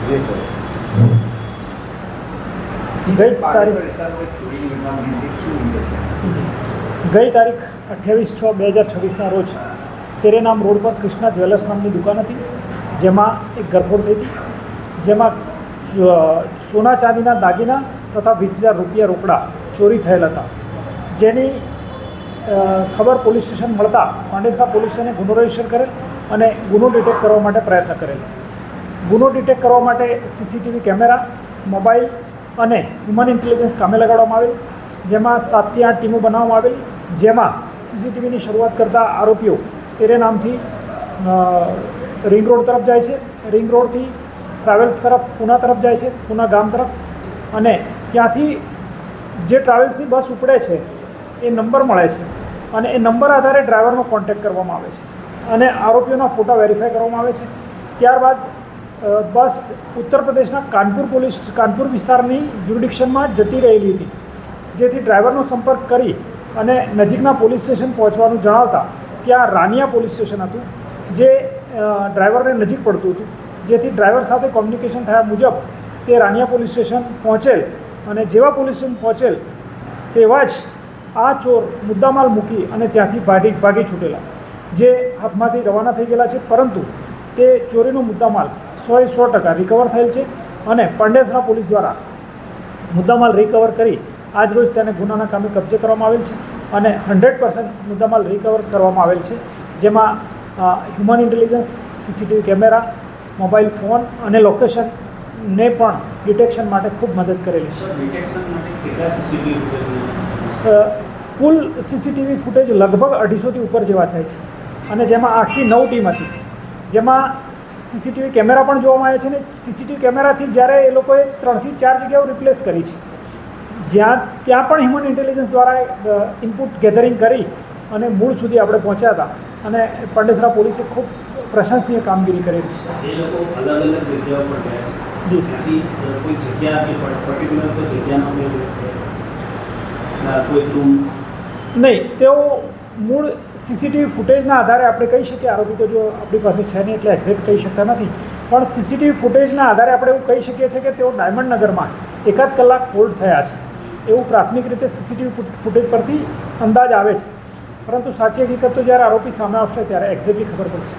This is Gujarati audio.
જી સર. ગઈ તારીખ 28/6/2026 રોજ તેરે નામ રોડ પર કૃષ્ણા જ્વેલર્સ નામની દુકાન હતી, જેમાં એક ગરફોડ થઈ હતી, જેમાં સોના ચાંદીના દાગીના તથા 20,000 રૂપિયા રોકડા ચોરી થયેલ હતા. જેની ખબર પોલીસ સ્ટેશન મળતા પાંડેસરા પોલીસ સ્ટેશને ગુનો રજીસ્ટર કરેલ અને ગુનો ડિટેક્ટ કરવા માટે પ્રયત્ન કરેલ. ગુનો ડિટેક્ટ કરવા માટે સીસીટીવી કેમેરા, મોબાઈલ અને હ્યુમન ઇન્ટેલિજન્સ કામે લગાડવામાં આવેલ, જેમાં 7 થી 8 ટીમો બનાવવામાં આવેલ, જેમાં સીસીટીવીની શરૂઆત કરતા આરોપીઓ તેરે નામથી રિંગ રોડ તરફ જાય છે, રિંગ રોડથી ટ્રાવેલ્સ તરફ પૂના તરફ જાય છે, પૂના ગામ તરફ, અને ત્યાંથી જે ટ્રાવેલ્સની બસ ઉપડે છે એ નંબર મળે છે અને એ નંબર આધારે ડ્રાઈવરનો કોન્ટેક્ટ કરવામાં આવે છે અને આરોપીઓના ફોટા વેરીફાઈ કરવામાં આવે છે. ત્યારબાદ બસ ઉત્તર પ્રદેશના કાનપુર વિસ્તારની જ્યુરિડિક્શનમાં જતી રહેલી હતી, જેથી ડ્રાઈવરનો સંપર્ક કરી અને નજીકના પોલીસ સ્ટેશન પહોંચવાનું જણાવતા ત્યાં રાનિયા પોલીસ સ્ટેશન હતું, જે ડ્રાઈવરને નજીક પડતું હતું, જેથી ડ્રાઈવર સાથે કોમ્યુનિકેશન થયા મુજબ તે રાનિયા પોલીસ સ્ટેશન પહોંચેલ અને જેવા પોલીસ સ્ટેશન પહોંચેલ તેવા જ આ ચોર મુદ્દામાલ મૂકી અને ત્યાંથી ભાગી છૂટેલા, જે હાથમાંથી રવાના થઈ ગયેલા છે. પરંતુ તે ચોરીનો મુદ્દામાલ 100% રિકવર થયેલ છે અને પાંડેસરા પોલીસ દ્વારા મુદ્દામાલ રિકવર કરી આજ રોજ તેને ગુનાના કામે કબજે કરવામાં આવેલ છે અને 100% મુદ્દામાલ રિકવર કરવામાં આવેલ છે, જેમાં human intelligence, CCTV camera, mobile phone અને લોકેશનને પણ ડિટેક્શન માટે ખૂબ મદદ કરેલી છે. કુલ સીસીટીવી ફૂટેજ લગભગ 250થી ઉપર જેવા થાય છે અને જેમાં 8 થી 9 ટીમ હતી, જેમાં સીસીટીવી કેમેરા પણ જોવામાં આવે છે અને સીસીટીવી કેમેરાથી જ્યારે એ લોકોએ 3 થી 4 જગ્યાઓ રિપ્લેસ કરી છે, ત્યાં પણ હ્યુમન ઇન્ટેલિજન્સ દ્વારા ઇનપુટ ગેધરિંગ કરી અને મૂળ સુધી આપણે પહોંચ્યા હતા અને પાંડેસરા પોલીસે ખૂબ પ્રશંસનીય કામગીરી કરેલી છે. એ લોકો અલગ અલગ જગ્યાઓ પર ગયા છે. જી. કોઈ જગ્યા પર્ટિક્યુલર કોઈ જગ્યાનો કોઈ રૂમ નહીં, તેઓ મૂળ સીસીટીવી ફૂટેજના આધારે આપણે કહી શકીએ, આરોપી તો જો આપણી પાસે છે નહીં એટલે એક્ઝેક્ટ કહી શકતા નથી, પણ સીસીટીવી ફૂટેજના આધારે આપણે એવું કહી શકીએ છીએ કે તેઓ ડાયમંડ નગરમાં 1 કલાક હોલ્ડ થયા છે, એવું પ્રાથમિક રીતે સીસીટીવી ફૂટેજ પરથી અંદાજ આવે છે. પરંતુ સાચી હકીકત તો જ્યારે આરોપી સામે આવશે ત્યારે એક્ઝેક્ટલી ખબર પડશે.